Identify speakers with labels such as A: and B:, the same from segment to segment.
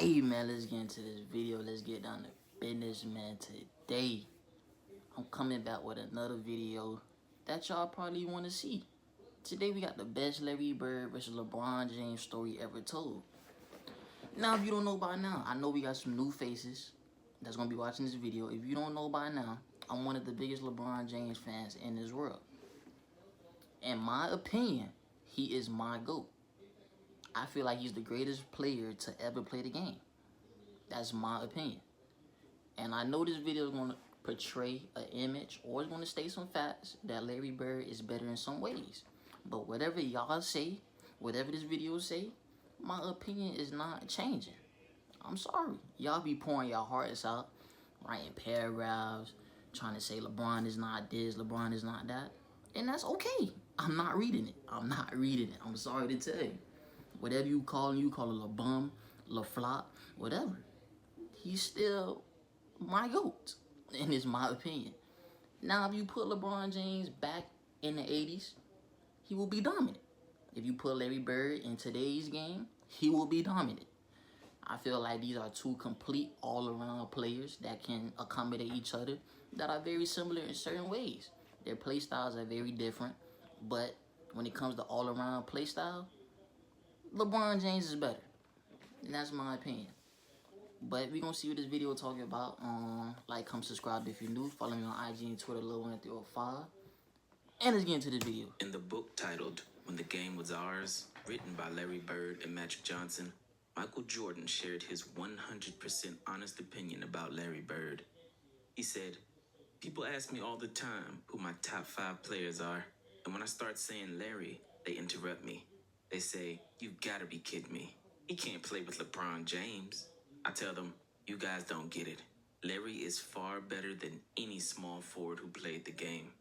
A: Hey man, let's get into this video. Let's get down to business, man. Today, I'm coming back with another video that y'all probably want to see. Today, we got the best Larry Bird versus LeBron James story ever told. Now, if you don't know by now, I know we got some new faces that's going to be watching this video. If you don't know by now, I'm one of the biggest LeBron James fans in this world. In my opinion, he is my GOAT. I feel like he's the greatest player to ever play the game. That's my opinion. And I know this video is going to portray an image or it's going to state some facts that Larry Bird is better in some ways. But whatever y'all say, whatever this video say, my opinion is not changing. I'm sorry. Y'all be pouring your hearts out, writing paragraphs, trying to say LeBron is not this, LeBron is not that. And that's okay. I'm not reading it. I'm not reading it. I'm sorry to tell you. Whatever you call it a bum, flop, whatever. He's still my GOAT, and it's my opinion. Now, if you put LeBron James back in the 80s, he will be dominant. If you put Larry Bird in today's game, he will be dominant. I feel like these are two complete all-around players that can accommodate each other that are very similar in certain ways. Their play styles are very different, but when it comes to all-around play style, LeBron James is better. And that's my opinion. But we're going to see what this video is talking about. Like, come subscribe if you're new. Follow me on IG and Twitter, Lil1305. And let's get into this video.
B: In the book titled When the Game Was Ours, written by Larry Bird and Magic Johnson, Michael Jordan shared his 100% honest opinion about Larry Bird. He said, "People ask me all the time who my top 5 players are. And when I start saying Larry, they interrupt me. They say, you gotta be kidding me. He can't play with LeBron James." I tell them, you guys don't get it. Larry is far better than any small forward who played the game.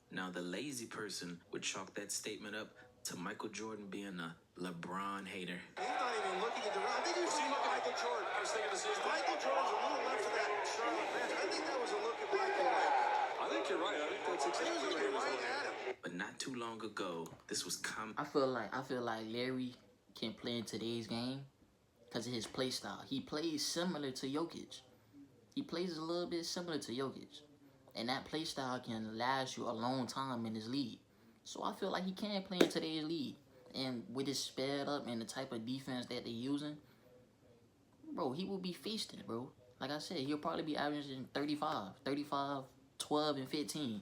B: Now, the lazy person would chalk that statement up to Michael Jordan being a LeBron hater.
C: He's not even looking at the I think he was looking at Michael Jordan. I was thinking the same thing. Michael Jordan's a little left of that Charlotte bench. I think that was a look at Michael like. I think you're right. I think that's exactly what he was looking at.
B: But not too long ago, this was
A: I feel like Larry can play in today's game because of his play style. He plays similar to Jokic. He plays a little bit similar to Jokic. And that play style can last you a long time in this league. So I feel like he can play in today's league. And with his sped up and the type of defense that they're using, bro, he will be feasting, bro. Like I said, he'll probably be averaging 35, 12, and 15.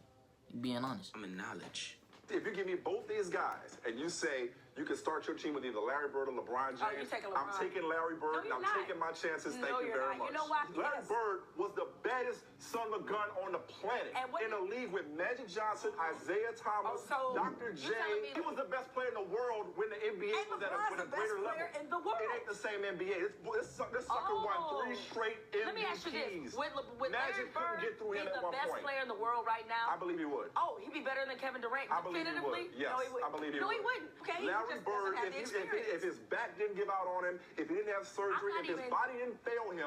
A: Being honest.
B: I'm in knowledge.
D: If you give me both these guys and you say you can start your team with either Larry Bird or LeBron James,
E: you're taking LeBron.
D: I'm taking Larry Bird and I'm taking my chances. Thank you very much.
E: You know why?
D: Larry Bird was the baddest son of a gun on the planet. In a league with Magic Johnson, Isaiah Thomas, Dr. J. He was the best player in the world when the NBA was at a greater level.
E: In the world.
D: It ain't the same NBA. This sucker won 3 straight MVPs.
E: Let me ask you this. With
D: Magic
E: Larry
D: couldn't get
E: Bird
D: through him
E: being
D: at
E: the
D: one
E: best
D: point.
E: player in the world right now,
D: I believe he would.
E: oh, he'd be better than Kevin Durant.
D: I believe he would. Yes,
E: No, he wouldn't.
D: I believe he
E: no,
D: would.
E: he wouldn't. Okay,
D: Larry
E: he just
D: Bird,
E: doesn't have the experience.
D: if his back didn't give out on him, if he didn't have surgery, if his body didn't fail him,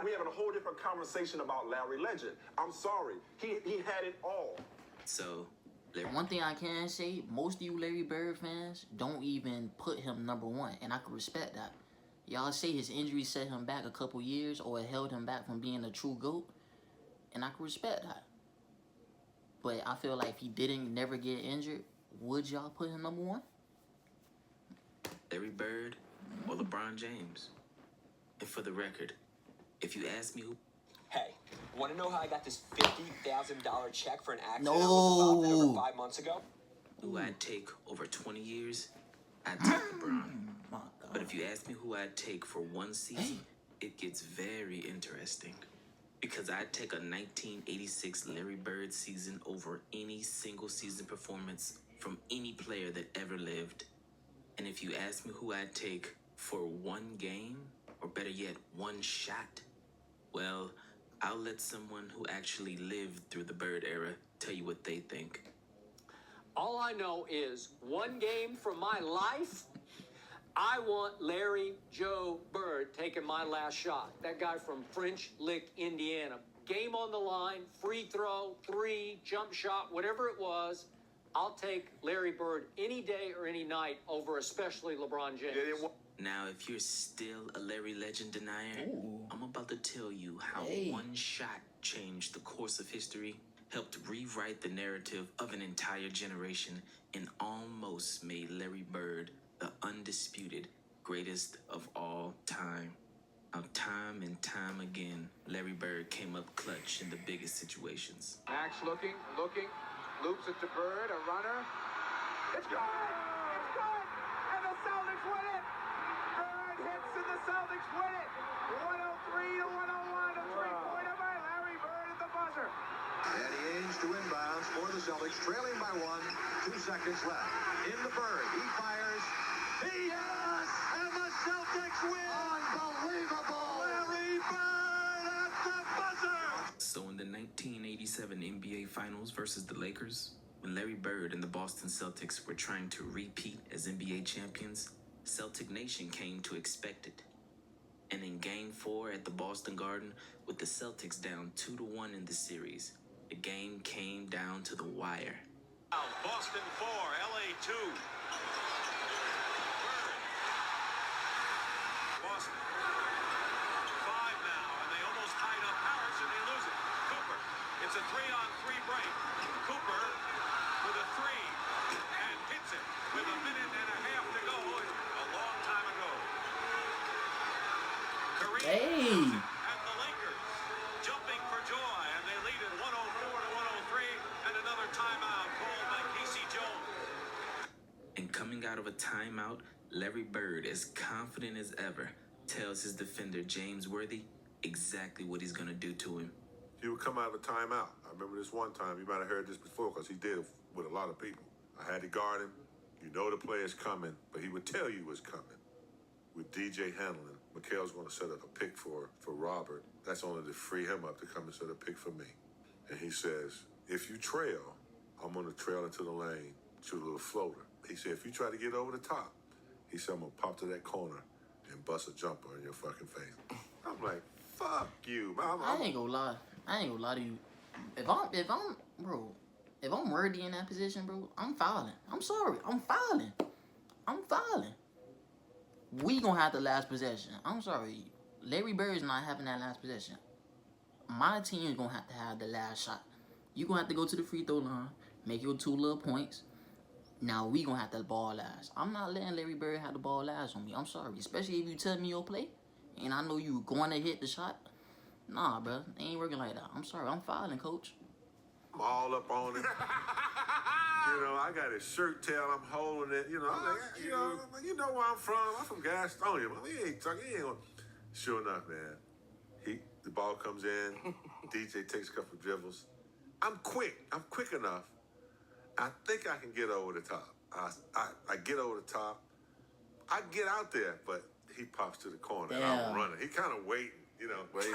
D: we having a whole different conversation about Larry Legend. I'm sorry. He had it all.
B: So,
A: one thing I can say, most of you Larry Bird fans don't even put him #1, and I can respect that. Y'all say his injury set him back a couple years or it held him back from being a true GOAT, and I can respect that. But I feel like if he never get injured, would y'all put him #1?
B: Larry Bird or LeBron James? And for the record, if you ask me who...
F: Hey, want to know how I got this $50,000 check for an accident
A: No.
F: I was involved in over 5 months ago?
B: Who I'd take over 20 years, I'd take LeBron.
A: My God.
B: But if you ask me who I'd take for 1 season, it gets very interesting. Because I'd take a 1986 Larry Bird season over any single season performance from any player that ever lived. And if you ask me who I'd take for 1 game, or better yet, 1 shot, well, I'll let someone who actually lived through the Bird era tell you what they think.
G: All I know is 1 game from my life, I want Larry Joe Bird taking my last shot. That guy from French Lick, Indiana. Game on the line, free throw, 3, jump shot, whatever it was. I'll take Larry Bird any day or any night over especially LeBron James.
B: Now, if you're still a Larry Legend denier, I'm about to tell you how one shot changed the course of history, helped rewrite the narrative of an entire generation, and almost made Larry Bird the undisputed greatest of all time. Now, time and time again, Larry Bird came up clutch in the biggest situations.
H: Max looking, loops it to Bird, a runner. It's good! It's good! And the Celtics win it! Bird hits and the Celtics win it! 103 to 101, a three-pointer by Larry Bird at the buzzer.
C: Danny Ainge to inbounds for the Celtics, trailing by 1, 2 seconds left. In the Bird, he fires. Yes! And the Celtics win! Unbelievable! Larry Bird at the buzzer!
B: So in the 1987 NBA Finals versus the Lakers, when Larry Bird and the Boston Celtics were trying to repeat as NBA champions, Celtic Nation came to expect it. And in Game 4 at the Boston Garden, with the Celtics down 2-1 in the series, the game came down to the wire.
C: Boston 4, LA 2. Boston 5 now, and they almost tied up Harris, and they lose it. Cooper, it's a 3-on-3 break. Cooper with a 3, and hits it with a minute and a half to go. A long time ago. Kareem and the Lakers jumping for joy, and they lead it 104 to 103, and another timeout called by Casey Jones.
B: And coming out of a timeout, Larry Bird, as confident as ever, tells his defender James Worthy exactly what he's going to do to him.
I: He would come out of a timeout. I remember this one time, you might have heard this before because he did it with a lot of people. I had to guard him. You know the player's coming, but he would tell you what's coming. With DJ handling, Mikhail's going to set up a pick for Robert. That's only to free him up to come and set a pick for me. And he says, if you trail, I'm going to trail into the lane, shoot a little floater. He said, if you try to get over the top, he said, I'm going to pop to that corner and bust a jumper in your fucking face. I'm like, fuck you.
A: I ain't gonna lie. I ain't gonna lie to you. If I'm Worthy in that position, bro, I'm fouling. I'm sorry. I'm fouling. We gonna have the last possession. I'm sorry. Larry Bird's not having that last possession. My team is gonna have the last shot. You gonna have to go to the free throw line, make your 2 little points. Now we gonna have the ball last. I'm not letting Larry Bird have the ball last on me. I'm sorry. Especially if you tell me your play, and I know you going to hit the shot. Nah, bro. It ain't working like that. I'm sorry. I'm fouling, coach.
I: I'm all up on it. You know, I got his shirt tail. I'm holding it. You know, I'm like, you know where I'm from. I'm from Gastonia. He ain't talking. He ain't gonna... Sure enough, man. The ball comes in. DJ takes a couple dribbles. I'm quick enough. I think I can get over the top. I get over the top. I get out there, but he pops to the corner, and I'm running. He kind of waiting, you know. Waiting.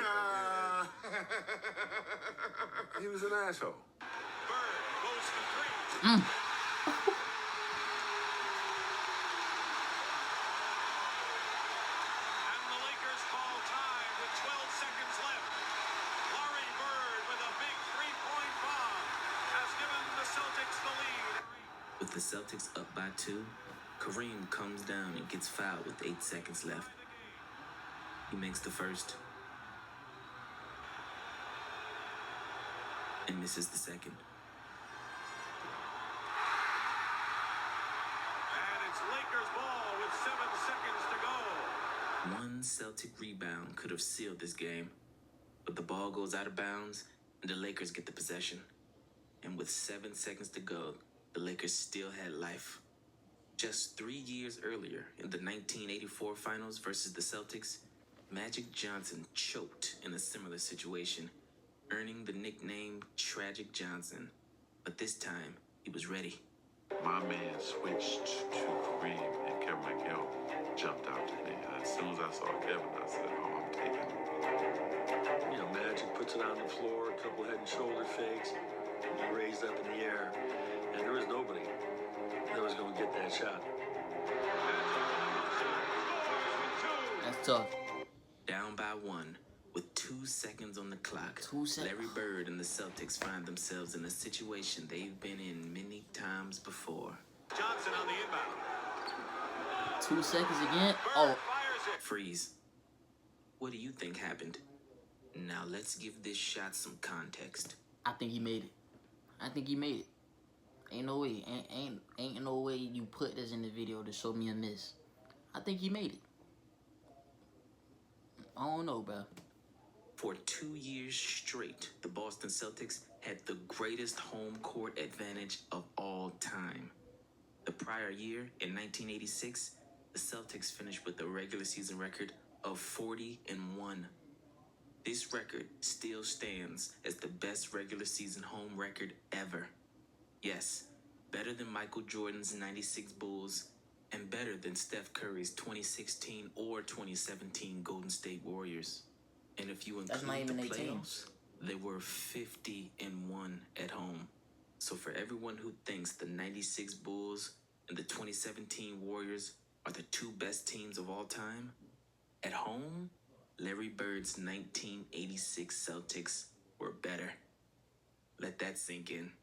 I: He was an asshole.
C: Bird goes for 3. And the Lakers call time with 12 seconds left. Larry Bird with a big 3-point bomb has given the Celtics the lead.
B: With the Celtics up by 2, Kareem comes down and gets fouled with 8 seconds left. He makes the first and misses the second.
C: And it's Lakers ball with 7 seconds to go.
B: One Celtic rebound could have sealed this game, but the ball goes out of bounds and the Lakers get the possession. And with 7 seconds to go, the Lakers still had life. Just 3 years earlier, in the 1984 Finals versus the Celtics, Magic Johnson choked in a similar situation, earning the nickname Tragic Johnson. But this time, he was ready.
J: My man switched to Kareem, and Kevin McHale jumped out to me. As soon as I saw Kevin, I said, oh, I'm taking him.
K: You know, Magic puts it on the floor, a couple head and shoulder fakes, and he raised up in the air. And there was nobody that was going to get that shot.
A: That's tough.
B: Down by 1, with 2 seconds on the clock, Larry Bird and the Celtics find themselves in a situation they've been in many times before.
C: Johnson on the inbound.
A: 2 seconds again. Oh.
B: Freeze. What do you think happened? Now let's give this shot some context.
A: I think he made it. I think he made it. Ain't no way. Ain't no way you put this in the video to show me a miss. I think he made it. I don't know, bro.
B: For 2 years straight, the Boston Celtics had the greatest home court advantage of all time. The prior year, in 1986, the Celtics finished with a regular season record of 40-1. This record still stands as the best regular season home record ever. Yes, better than Michael Jordan's 96 Bulls and better than Steph Curry's 2016 or 2017 Golden State Warriors. And if you include the playoffs, they were 50-1 at home. So for everyone who thinks the 96 Bulls and the 2017 Warriors are the two best teams of all time, at home, Larry Bird's 1986 Celtics were better. Let that sink in.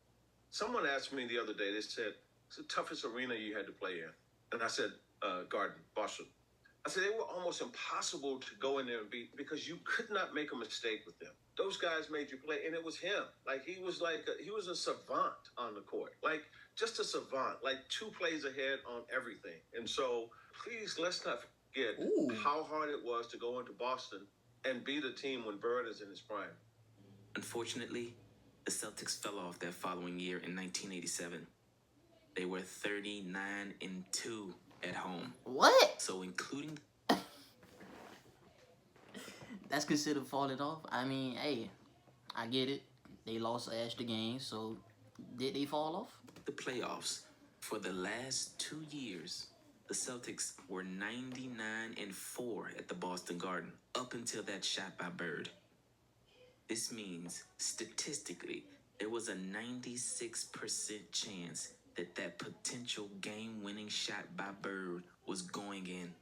L: Someone asked me the other day, they said, "It's the toughest arena you had to play in." And I said, Garden, Boston. I said, they were almost impossible to go in there and beat because you could not make a mistake with them. Those guys made you play, and it was him. Like, he was a savant on the court. Like, just a savant, like 2 plays ahead on everything. And so, please, let's not forget how hard it was to go into Boston and beat a team when Bird is in his prime.
B: Unfortunately, the Celtics fell off that following year in 1987. They were 39-2 at home.
A: What?
B: So including...
A: That's considered falling off? I mean, hey, I get it. They lost an extra game, so did they fall off?
B: The playoffs. For the last 2 years, the Celtics were 99-4 at the Boston Garden, up until that shot by Bird. This means, statistically, there was a 96% chance that potential game-winning shot by Bird was going in.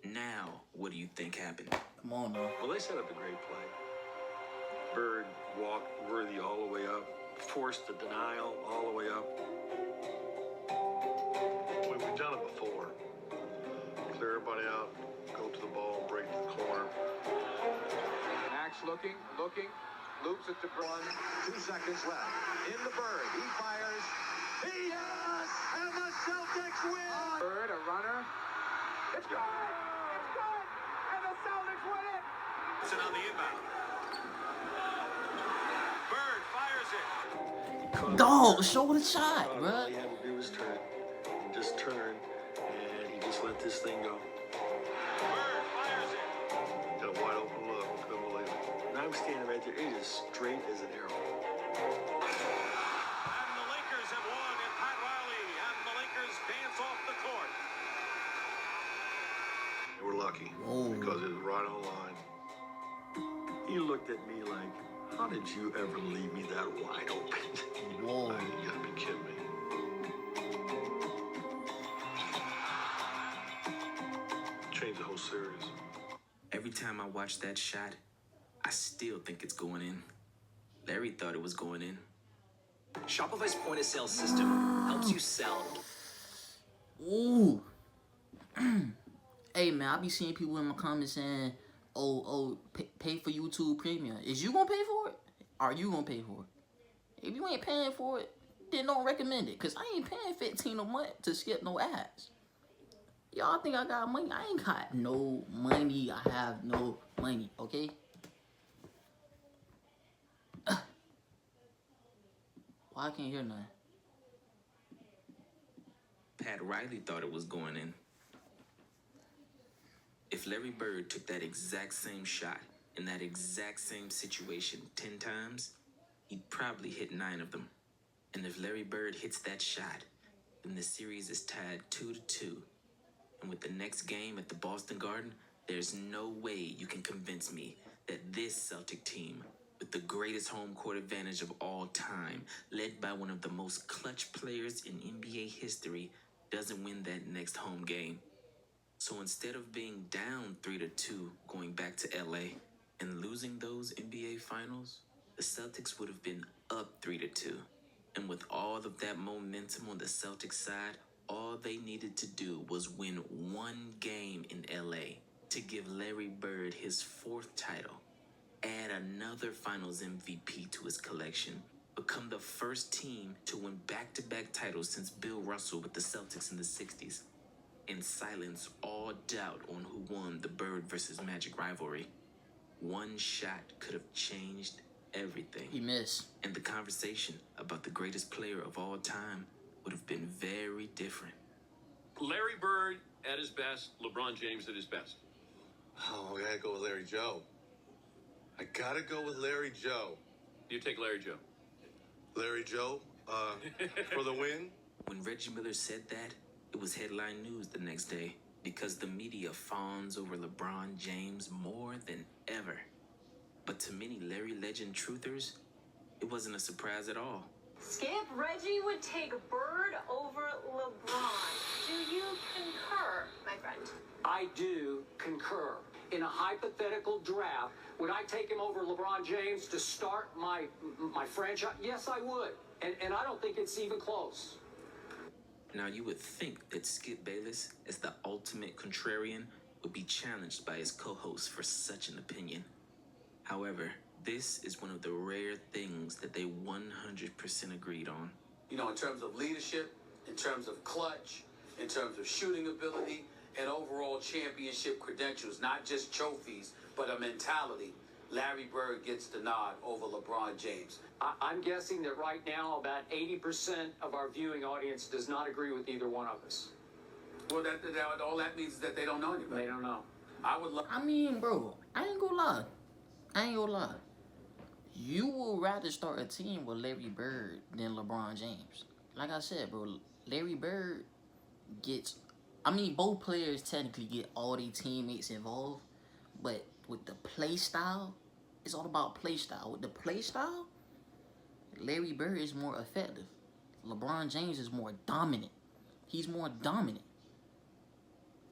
B: Now, what do you think happened?
A: Come on, man.
K: Well, they set up a great play. Bird walked Worthy all the way up, forced the denial all the way up.
J: We've done it before. Clear everybody out, go to the ball, break the corner.
H: Max looking, loops it to Braun.
C: 2 seconds left. In the Bird, he fires. Yes! And the Celtics win!
H: Bird, a runner. It's good! It's good! And the Celtics win it!
C: It's on the inbound. Bird fires it.
A: Dog, show the shot, bro.
K: All he had to do was turn. Just turn, and he just let this thing go.
C: Bird fires it.
J: Got a wide open look, couldn't believe it.
K: And I'm standing right there. It is straight as an arrow.
C: And the Lakers have won, and Pat Riley and the Lakers dance off the court.
J: They were lucky because it was right on line.
K: He looked at me like, how did you ever leave me that wide open?
A: Whoa.
J: You gotta be kidding me. Changed the whole series.
B: Every time I watch that shot, I still think it's going in. Larry thought it was going in.
F: Shopify's point-of-sale system helps you sell.
A: Ooh. Hey, man, I be seeing people in my comments saying, pay for YouTube Premium. Is you gonna pay for it? Are you gonna pay for it? If you ain't paying for it, then don't recommend it. Because I ain't paying $15 a month to skip no ads. Y'all think I got money? I ain't got no money. I have no money, okay? Why I can't hear nothing?
B: Pat Riley thought it was going in. If Larry Bird took that exact same shot in that exact same situation 10 times, he'd probably hit 9 of them. And if Larry Bird hits that shot, then the series is tied 2-2. And with the next game at the Boston Garden, there's no way you can convince me that this Celtic team, with the greatest home court advantage of all time, led by one of the most clutch players in NBA history, doesn't win that next home game. So instead of being down 3-2 going back to LA and losing those NBA finals, the Celtics would have been up 3-2. And with all of that momentum on the Celtics side, all all they needed to do was win one game in LA to give Larry Bird his 4th title, add another Finals MVP to his collection, become the first team to win back-to-back titles since Bill Russell with the Celtics in the 60s, and silence all doubt on who won the Bird versus Magic rivalry. One shot could have changed everything.
A: He missed.
B: And the conversation about the greatest player of all time would have been very different.
C: Larry Bird at his best, LeBron James at his best.
J: Oh, I gotta go with Larry Joe. I gotta go with Larry Joe.
C: You take Larry Joe.
J: Larry Joe, for the win.
B: When Reggie Miller said that, it was headline news the next day because the media fawns over LeBron James more than ever. But to many Larry Legend truthers, it wasn't a surprise at all.
M: Skip, Reggie would take Bird over LeBron. Do you concur, my friend?
G: I do concur. In a hypothetical draft, would I take him over LeBron James to start my franchise? Yes, I would. And I don't think it's even close.
B: Now, you would think that Skip Bayless, as the ultimate contrarian, would be challenged by his co-host for such an opinion. However, this is one of the rare things that they 100% agreed on.
N: You know, in terms of leadership, in terms of clutch, in terms of shooting ability, and overall championship credentials, not just trophies, but a mentality, Larry Bird gets the nod over LeBron James.
G: I'm guessing that right now about 80% of our viewing audience does not agree with either one of us.
N: Well, all that means is that they don't know anybody.
G: They don't know.
A: I mean, bro, I ain't gonna lie. You will rather start a team with Larry Bird than LeBron James. Like I said, bro, Larry Bird gets... I mean, both players technically get all their teammates involved, but with the play style, it's all about play style. With the play style, Larry Bird is more effective. LeBron James is more dominant. He's more dominant.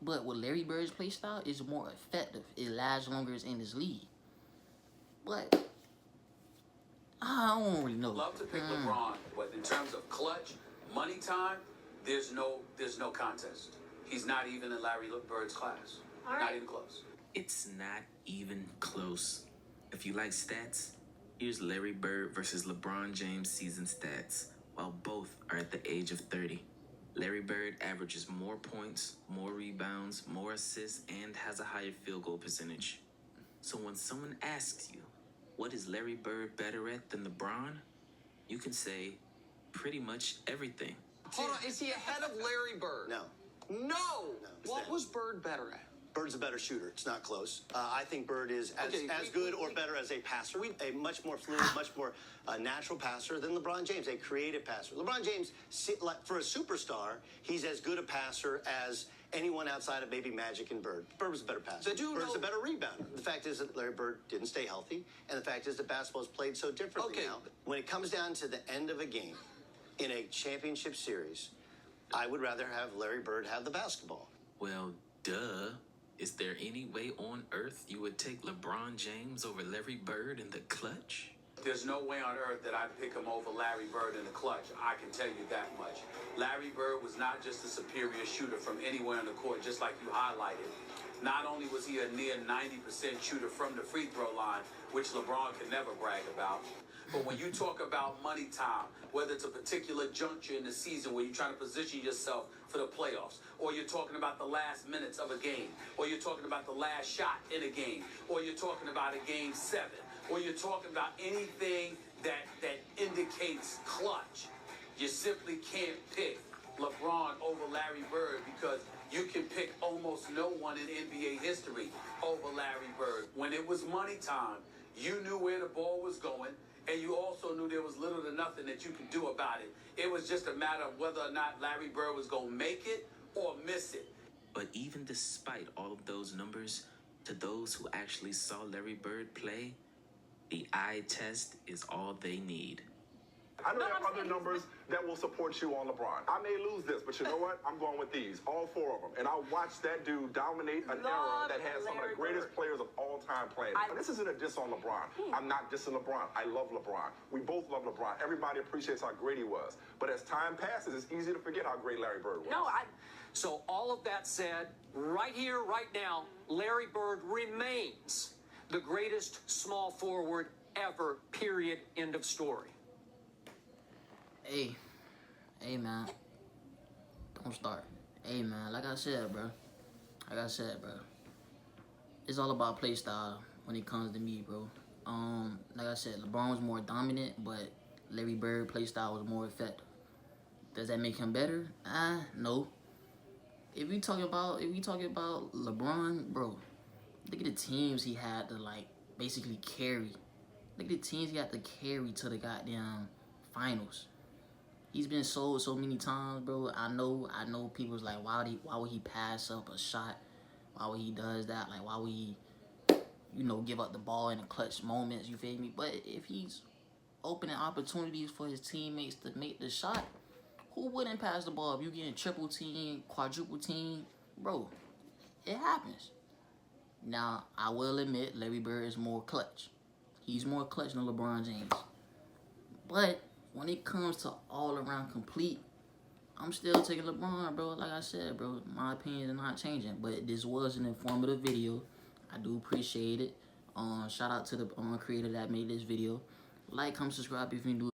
A: But with Larry Bird's play style, it's more effective. It lasts longer in his league. But I don't really know.
N: Love to pick LeBron, but in terms of clutch, money time, there's no contest. He's not even in Larry Bird's class. Not even close.
B: It's not even close. If you like stats, here's Larry Bird versus LeBron James season stats, while both are at the age of 30. Larry Bird averages more points, more rebounds, more assists, and has a higher field goal percentage. So when someone asks you, what is Larry Bird better at than LeBron? You can say pretty much everything.
O: Hold on, is he ahead of Larry Bird?
P: No.
O: No! What was Bird better at?
P: Bird's a better shooter. It's not close. I think Bird is as good or better as a passer. A much more fluid, much more natural passer than LeBron James, a creative passer. LeBron James, for a superstar, he's as good a passer as anyone outside of maybe Magic and Bird. Bird was a better passer. Bird's a better rebounder. The fact is that Larry Bird didn't stay healthy, and the fact is that basketball is played so differently now. When it comes down to the end of a game in a championship series, I would rather have Larry Bird have the basketball.
B: Well, duh. Is there any way on earth you would take LeBron James over Larry Bird in the clutch?
N: There's no way on earth that I'd pick him over Larry Bird in the clutch. I can tell you that much. Larry Bird was not just a superior shooter from anywhere on the court, just like you highlighted. Not only was he a near 90% shooter from the free throw line, which LeBron can never brag about, but when you talk about money time, whether it's a particular juncture in the season where you're trying to position yourself for the playoffs, or you're talking about the last minutes of a game, or you're talking about the last shot in a game, or you're talking about a game 7, or you're talking about anything that indicates clutch, you simply can't pick LeBron over Larry Bird because you can pick almost no one in NBA history over Larry Bird. When it was money time, you knew where the ball was going, and you also knew there was little to nothing that you could do about it. It was just a matter of whether or not Larry Bird was going to make it or miss it.
B: But even despite all of those numbers, to those who actually saw Larry Bird play, the eye test is all they need.
D: I know there are other numbers that will support you on LeBron. I may lose this, but you know what? I'm going with these, all 4 of them. And I'll watch that dude dominate an era that has some of the greatest players of all time. time playing. This isn't a diss on LeBron. I'm not dissing LeBron. I love LeBron. We both love LeBron. Everybody appreciates how great he was. But as time passes, it's easy to forget how great Larry Bird was.
G: So all of that said, right here, right now, Larry Bird remains the greatest small forward ever, period, end of story.
A: Hey, man. Don't start. Hey, man, like I said, bro. It's all about play style when it comes to me, bro. Like I said, LeBron was more dominant, but Larry Bird play style was more effective. Does that make him better? No. If we talking about LeBron, bro, look at the teams he had to like basically carry. Look at the teams he had to carry to the goddamn finals. He's been sold so many times, bro. I know people's like, why would he pass up a shot? Why would he does that? Like, why would he, give up the ball in the clutch moments, you feel me? But if he's opening opportunities for his teammates to make the shot, who wouldn't pass the ball? If you getting triple team, quadruple team, bro, it happens. Now, I will admit, Larry Bird is more clutch. He's more clutch than LeBron James. But when it comes to all-around complete, I'm still taking LeBron, bro. Like I said, bro, my opinion is not changing. But this was an informative video. I do appreciate it. Shout out to the creator that made this video. Like, comment, subscribe if you're new